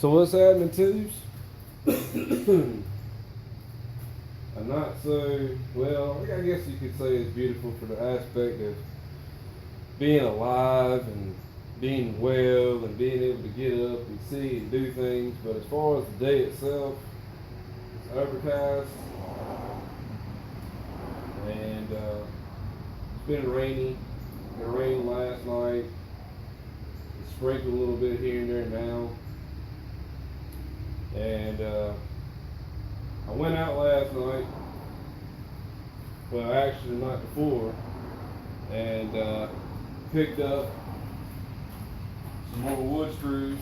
So what's happening, tubes? I'm not so well. I guess you could say it's beautiful for the aspect of being alive and being well and being able to get up and see and do things. But as far as the day itself, it's overcast and it's been rainy. It rained last night. It sprinkled a little bit here and there now. And I went out last night. Well, actually, the night before, and picked up some more wood screws.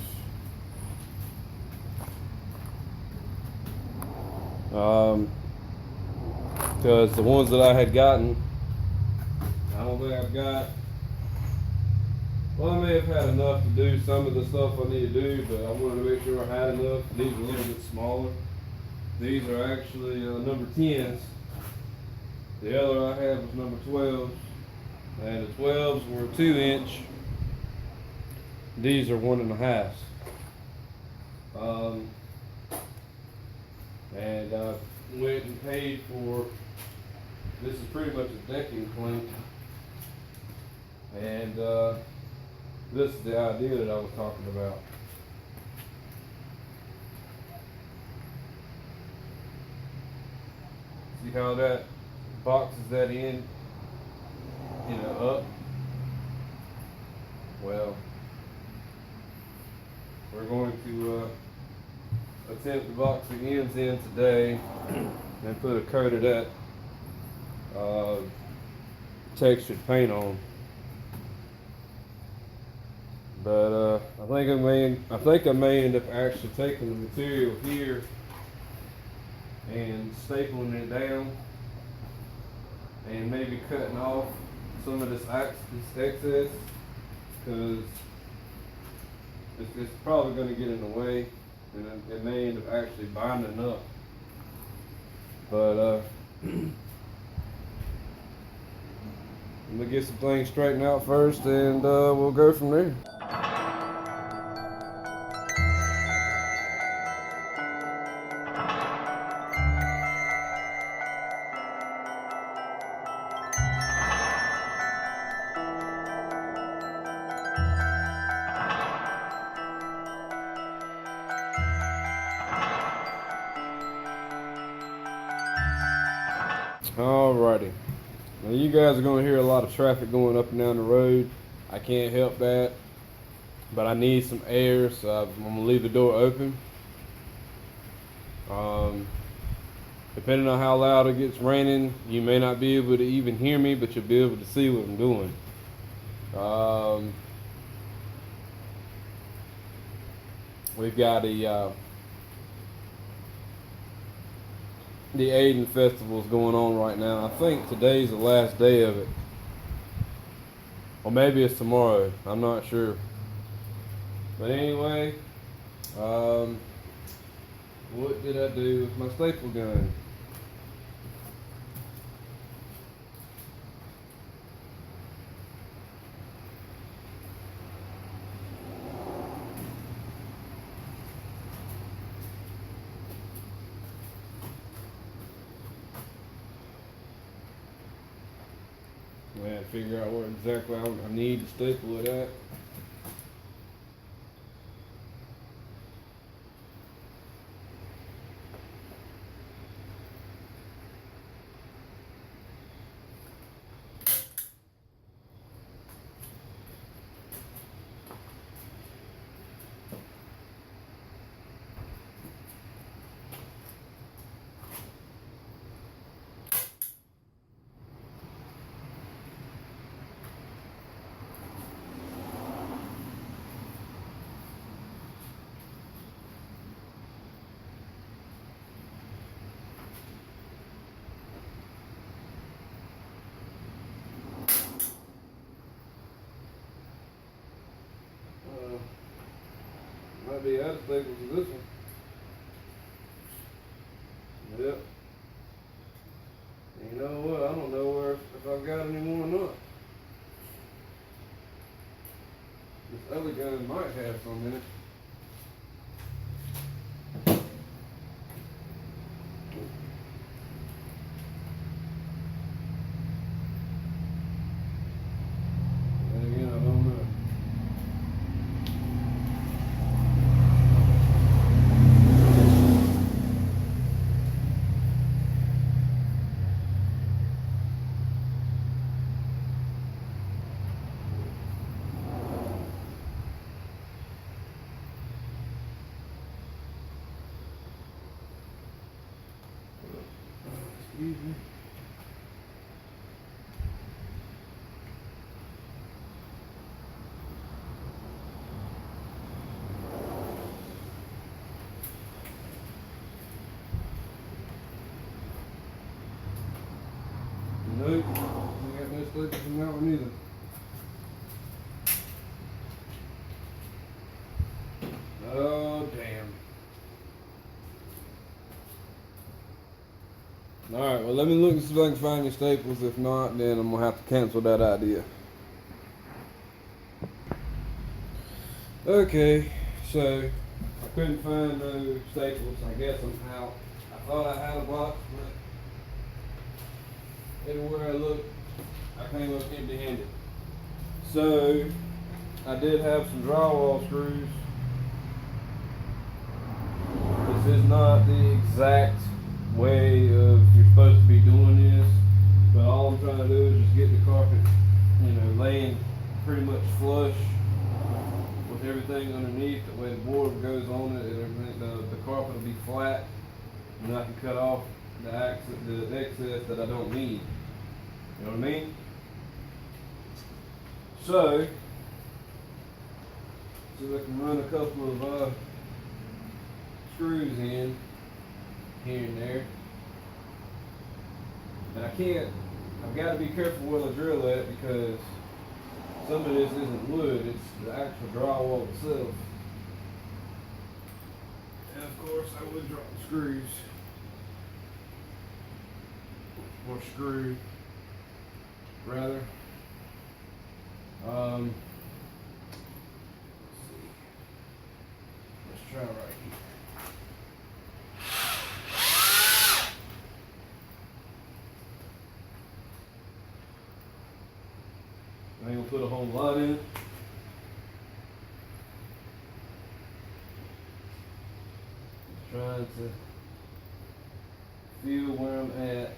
Because the ones that I had gotten, I don't think I've got. Well, I may have had enough to do some of the stuff I need to do, but I wanted to make sure I had enough. These are a little bit smaller. These are actually number 10s. The other I had was number 12s, and the 12s were 2-inch. These are 1.5. And I went and paid for, this is pretty much a decking plank, and this is the idea that I was talking about. See how that boxes that in, up? Well, we're going to attempt to box the ends in today and put a coat of that textured paint on. But I think I may end up actually taking the material here and stapling it down and maybe cutting off some of this excess, because it's probably going to get in the way, and it may end up actually binding up. But I'm gonna get some things straightened out first, and we'll go from there. Alrighty. Now you guys are going to hear a lot of traffic going up and down the road. I can't help that. But I need some air, so I'm going to leave the door open. Depending on how loud it gets raining, you may not be able to even hear me, but you'll be able to see what I'm doing. We've got the Aiden Festival is going on right now. I think today's the last day of it. Or maybe it's tomorrow. I'm not sure. But anyway, what did I do with my staple gun? I had to figure out where exactly I need to staple it at. Might be out of staples to this one. Yep. And you know what? I don't know if I've got any more or not. This other gun might have some in it. Excuse me. Nope, we got no staples in that one either. Oh, damn. Alright, well, let me look and see if I can find your staples. If not, then I'm going to have to cancel that idea. Okay, so I couldn't find no staples. I guess I'm out. I thought I had a box, but everywhere I looked, I came up empty-handed. So I did have some drywall screws. This is not the exact way of you're supposed to be doing this, but all I'm trying to do is just get the carpet, laying pretty much flush with everything underneath. The way the board goes on it, the carpet will be flat, and I can cut off the excess that I don't need. You know what I mean? So I can run a couple of screws in here and there. And I've got to be careful where I drill at, because some of this isn't wood, it's the actual drywall itself. And of course I would drop the screws. Or screw, rather. Let's see. Let's try right here. I ain't gonna put a whole lot in it. Just trying to feel where I'm at.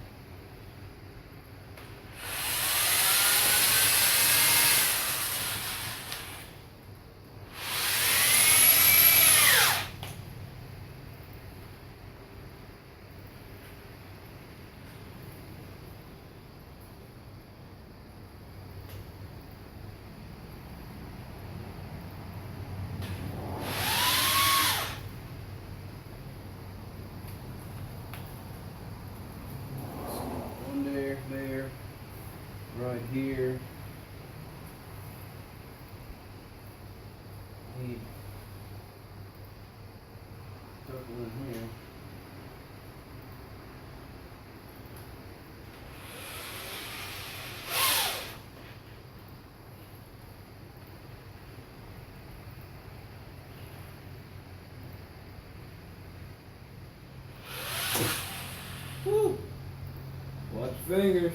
There, right here. Need a couple in here. Woo! Watch your fingers.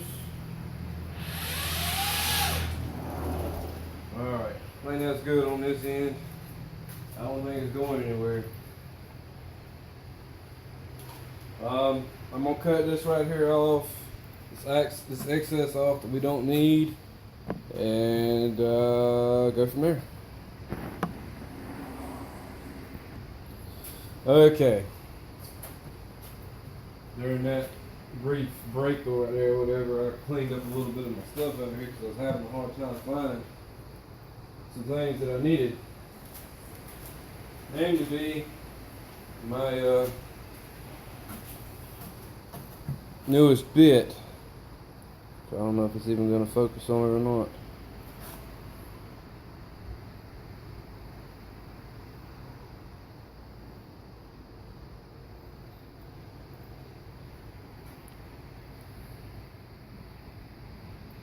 Alright, I think that's good on this end. I don't think it's going anywhere. I'm gonna cut this right here off, this excess off that we don't need, and go from there. Okay. During that brief break over there, whatever, I cleaned up a little bit of my stuff over here because I was having a hard time finding some things that I needed. Aimed to be my newest bit. So I don't know if it's even going to focus on it or not.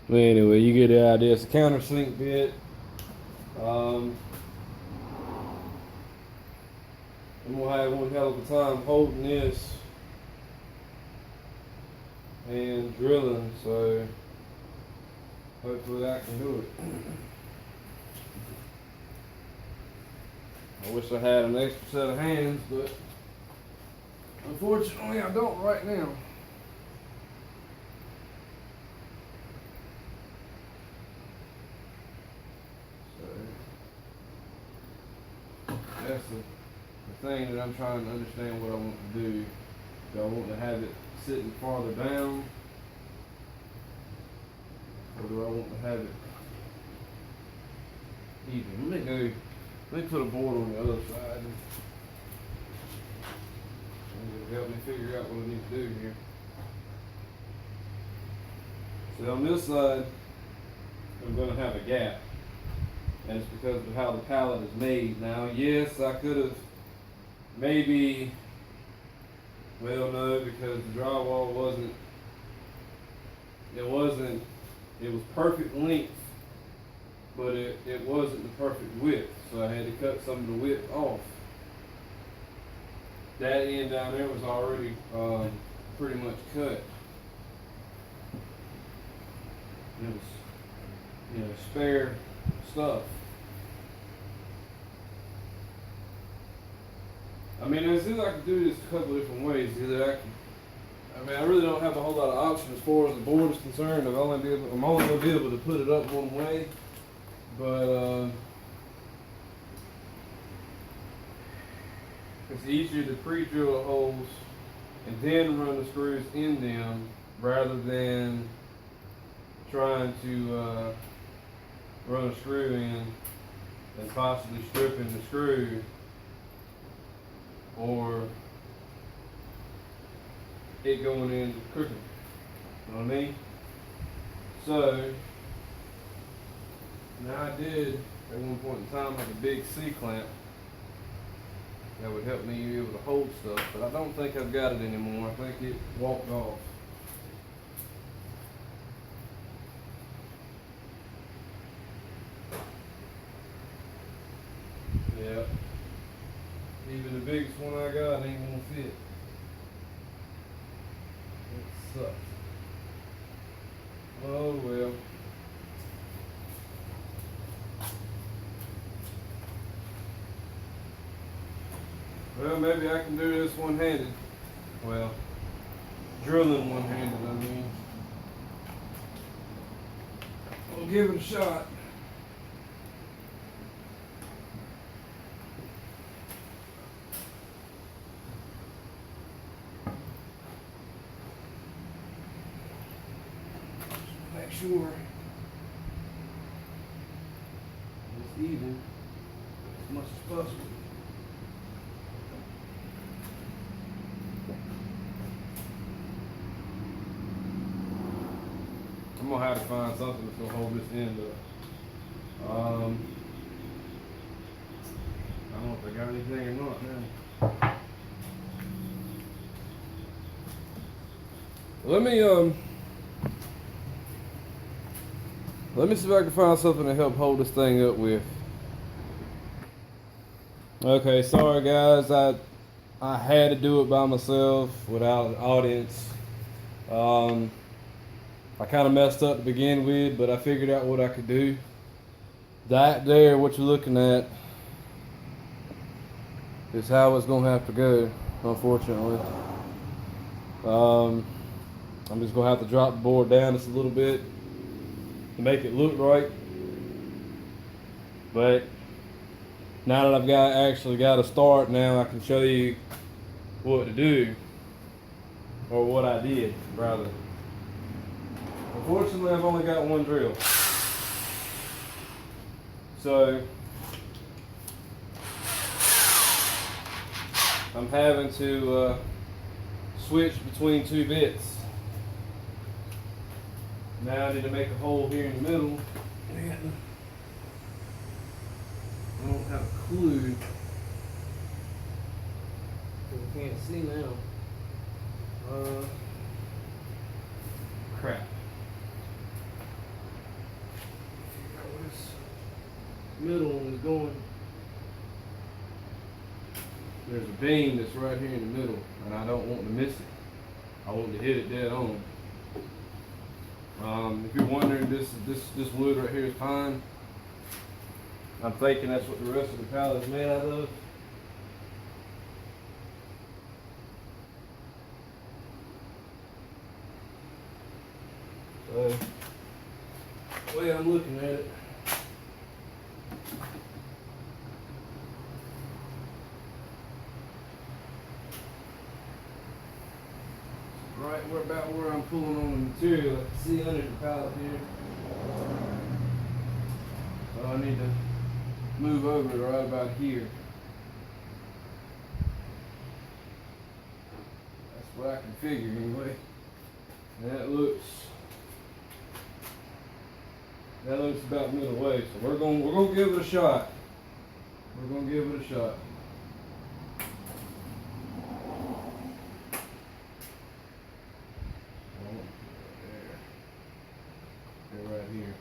But anyway, you get the idea. It's a countersink bit. I'm gonna have one hell of a time holding this and drilling, so hopefully I can do it. I wish I had an extra set of hands, but unfortunately I don't right now. That's the thing that I'm trying to understand what I want to do. Do I want to have it sitting farther down? Or do I want to have it even? Let me put a board on the other side and it'll help me figure out what I need to do here. So on this side, I'm going to have a gap. And it's because of how the pallet is made. Now, yes, I could have maybe, well, no, because the drywall it was perfect length, but it wasn't the perfect width. So I had to cut some of the width off. That end down there was already pretty much cut. It was, spare stuff. I mean, I can do this a couple different ways. I really don't have a whole lot of options as far as the board is concerned. I'm only going to be able to put it up one way, but it's easier to pre-drill holes and then run the screws in them rather than trying to run a screw in and possibly stripping the screw or it going in crooked. You know what I mean? So now I did at one point in time like a big C-clamp that would help me be able to hold stuff, but I don't think I've got it anymore. I think it walked off. Yeah. Even the biggest one I got ain't gonna fit. It sucks. Oh well. Well, maybe I can do this one-handed. Well, drilling one-handed, I mean. We'll give it a shot. Make sure it's even as much as possible. I'm gonna have to find something that's gonna hold this end up. I don't know if I got anything or not now. Let me see if I can find something to help hold this thing up with. Okay, sorry guys, I had to do it by myself without an audience. I kind of messed up to begin with, but I figured out what I could do. That there, what you're looking at, is how it's gonna have to go, unfortunately. I'm just gonna have to drop the board down just a little bit to make it look right. But now that I've actually got a start, now I can show you what to do, or what I did, rather. Unfortunately, I've only got one drill. So I'm having to switch between two bits. Now I need to make a hole here in the middle. And I don't have a clue, because I can't see now. Crap. Middle one is going. There's a beam that's right here in the middle, and I don't want to miss it. I want to hit it dead on. If you're wondering, this wood right here is pine. I'm thinking that's what the rest of the pallet is made out of. So, the way I'm looking at it, right where about where I'm pulling on the material. I can see under the pallet here. So I need to move over it right about here. That's what I can figure anyway. That looks about middle way. So we're gonna give it a shot. We're gonna give it a shot. There. Right here.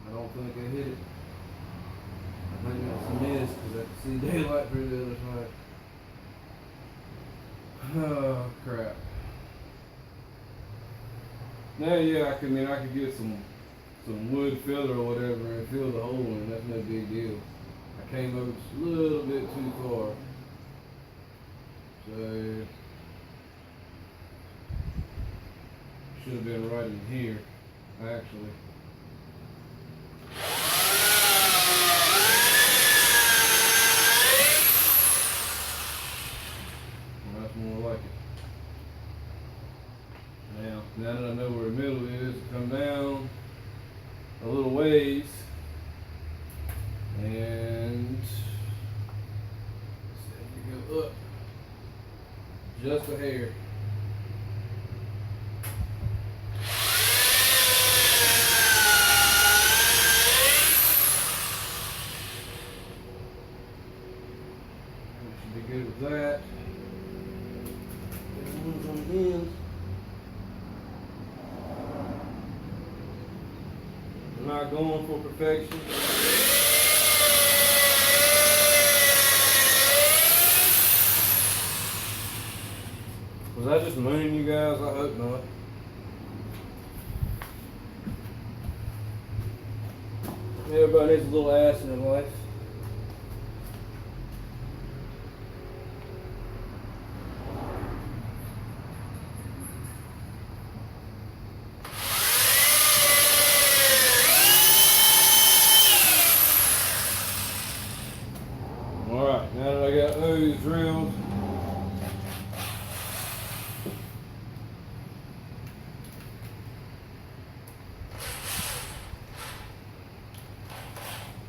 I don't think I hit it. I think that's a miss because I can see daylight through the other side. Oh crap. Now yeah, I could get some wood filler or whatever and fill the hole in. That's no big deal. I came over just a little bit too far. So should have been right in here, actually. Well, that's more like it. Now that I know where the middle is, come down a little ways and go up just a hair. We should be good with that. There's ones on the ends. I'm not going for perfection. Was I just mooning you guys? I hope not. Everybody needs a little ass in their life. Alright, now that I got those drilled,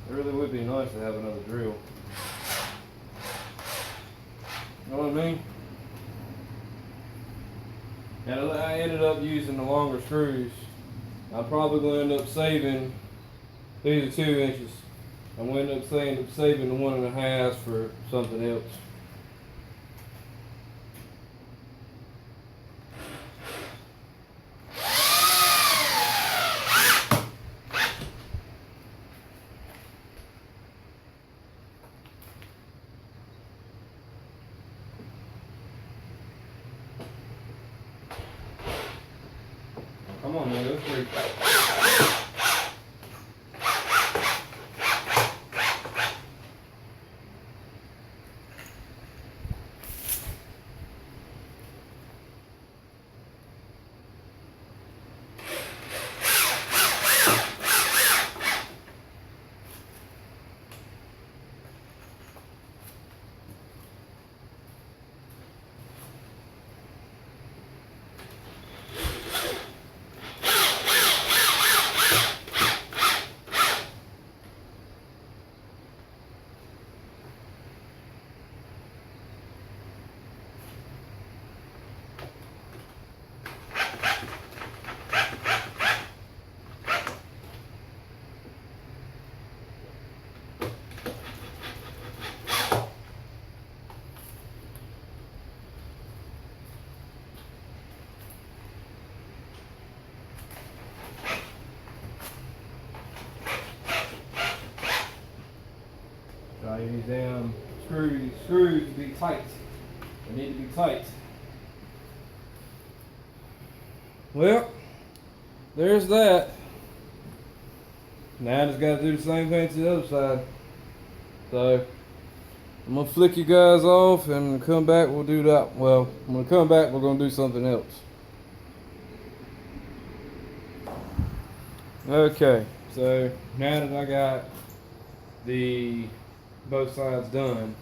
it really would be nice to have another drill. You know what I mean? And I ended up using the longer screws. I'm probably going to end up saving, these are 2 inches. I'm going to end up saving the 1.5 for something else. Come on, man, let's break. These damn screws to be tight. They need to be tight. Well, there's that. Now I just got to do the same thing to the other side. So I'm gonna flick you guys off and come back. We'll do that. Well, when we come back, we're gonna do something else. Okay, so now that I got the both sides done,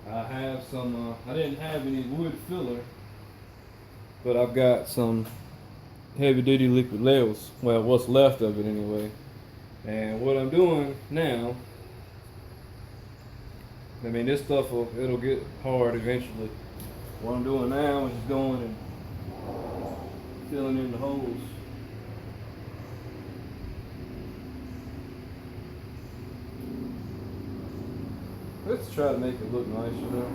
I have some. I didn't have any wood filler, but I've got some heavy duty liquid levels. Well, what's left of it anyway. And what I'm doing now, I mean, this stuff it'll get hard eventually. What I'm doing now is just going and filling in the holes. Let's try to make it look nice, you know.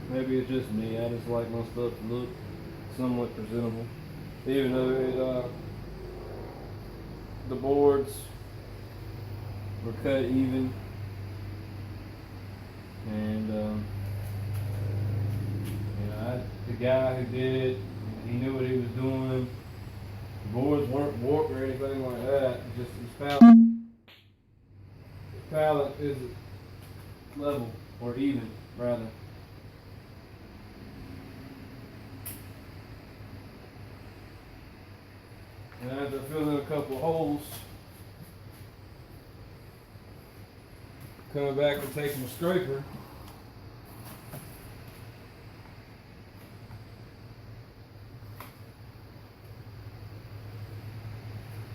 Maybe it's just me. I just like my stuff to look somewhat presentable, even though the boards were cut even, and the guy who did it, he knew what he was doing. The boards weren't warped or anything like that. Just his pallet is level or even rather. And after filling a couple of holes, coming back and taking a scraper,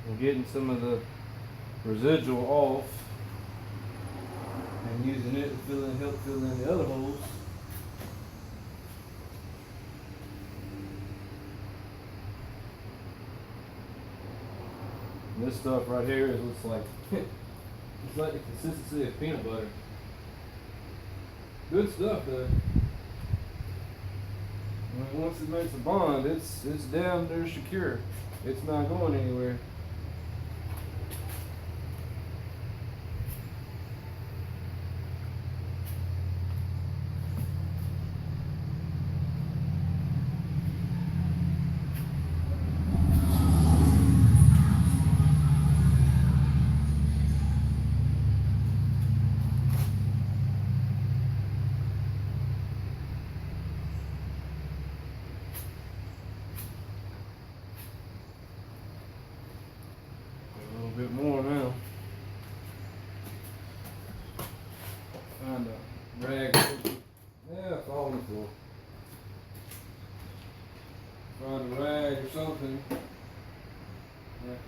and getting some of the residual off, and using it to help fill in the other holes. And this stuff right here looks like it's like the consistency of peanut butter. Good stuff though. I mean, once it makes a bond, it's down there secure. It's not going anywhere. A bit more now. Find a rag. Yeah, it's all on the floor. Find a rag or something I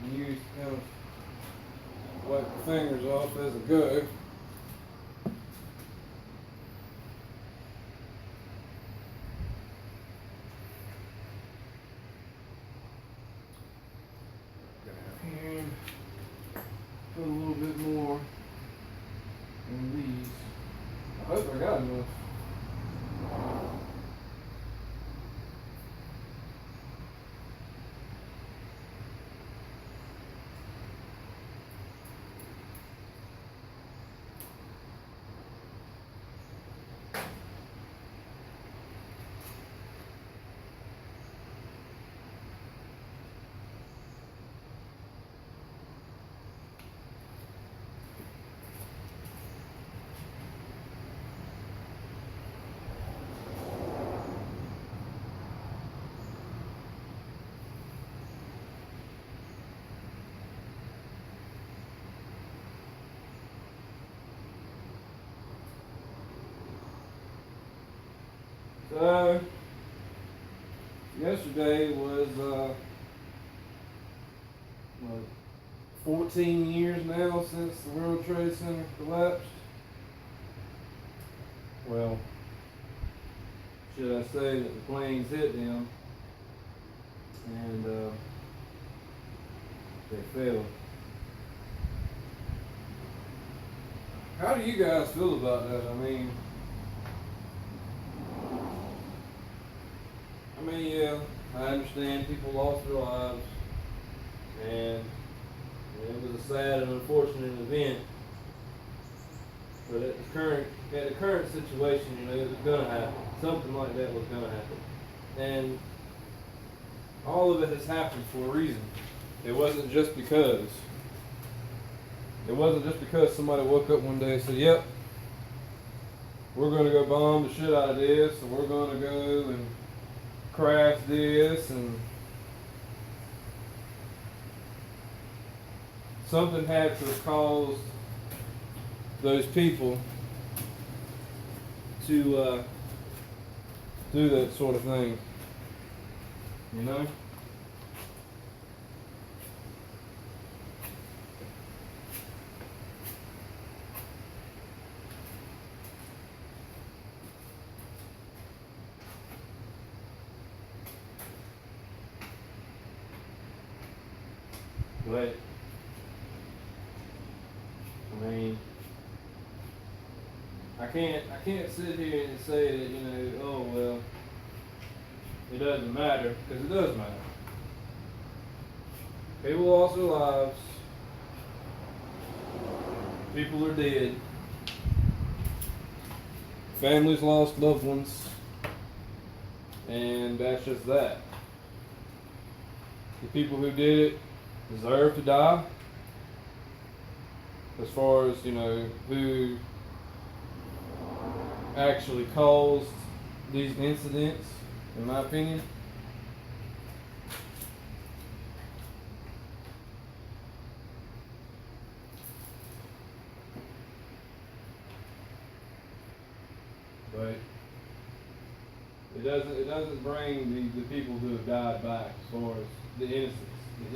can use to kind of wipe the fingers off as I go. And put a little bit more in these. I hope I got enough. So, yesterday was 14 years now since the World Trade Center collapsed. Well, should I say that the planes hit them and they fell. How do you guys feel about that? Yeah, I understand people lost their lives, and it was a sad and unfortunate event. But at the current situation, it was gonna happen. Something like that was gonna happen, and all of it has happened for a reason. It wasn't just because somebody woke up one day and said, "Yep, we're gonna go bomb the shit out of this, and we're gonna go and crash this, and something had to have caused those people to do that sort of thing, you know? But I mean, I can't sit here and say that, you know, oh well, it doesn't matter, because it does matter. People lost their lives. People are dead. Families lost loved ones. And that's just that. The people who did it deserve to die. As far as, you know, who actually caused these incidents, in my opinion. But it doesn't bring the people who have died back, as far as the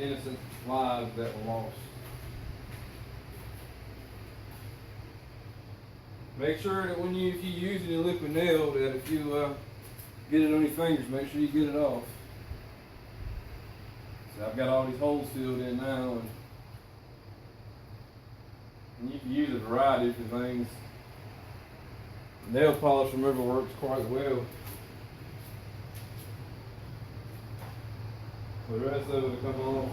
innocent lives that were lost. Make sure that if you use any liquid nail, that if you get it on your fingers, make sure you get it off. So I've got all these holes filled in now, and you can use a variety of different things. Nail polish remover works quite well. The rest of it will come off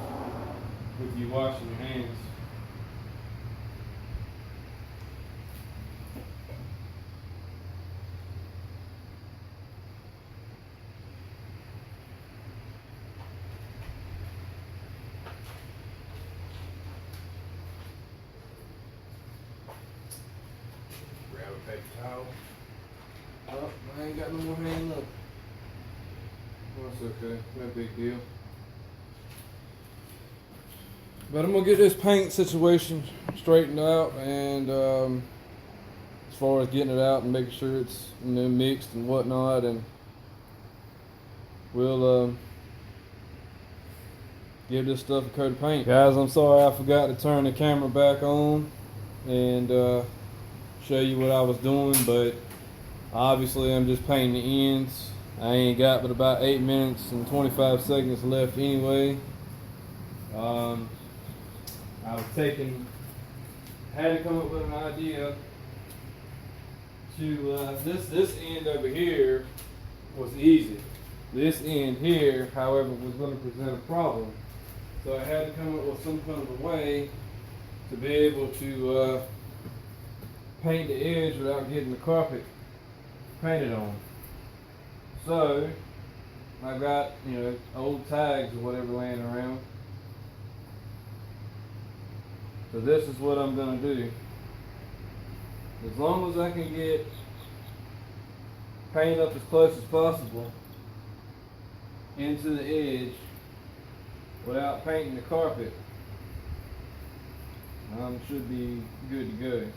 with you washing your hands. Grab a paper towel. Oh, I ain't got no more hand up. That's okay, no big deal. But I'm gonna get this paint situation straightened out, and as far as getting it out and making sure it's, you know, mixed and whatnot, and we'll give this stuff a coat of paint. Guys, I'm sorry I forgot to turn the camera back on and show you what I was doing, but obviously I'm just painting the ends. I ain't got but about 8 minutes and 25 seconds left anyway. I had to come up with an idea to, this end over here was easy. This end here, however, was going to present a problem. So I had to come up with some kind of a way to be able to paint the edge without getting the carpet painted on. So I've got, you know, old tags or whatever laying around. So this is what I'm going to do. As long as I can get paint up as close as possible into the edge without painting the carpet, should be good to go.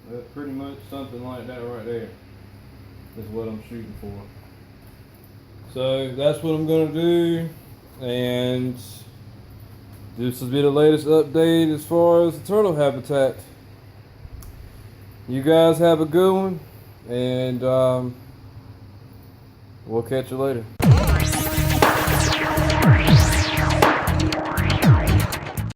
That's pretty much something like that right there is what I'm shooting for. So that's what I'm going to do, and this will be the latest update as far as the turtle habitat. You guys have a good one, and we'll catch you later.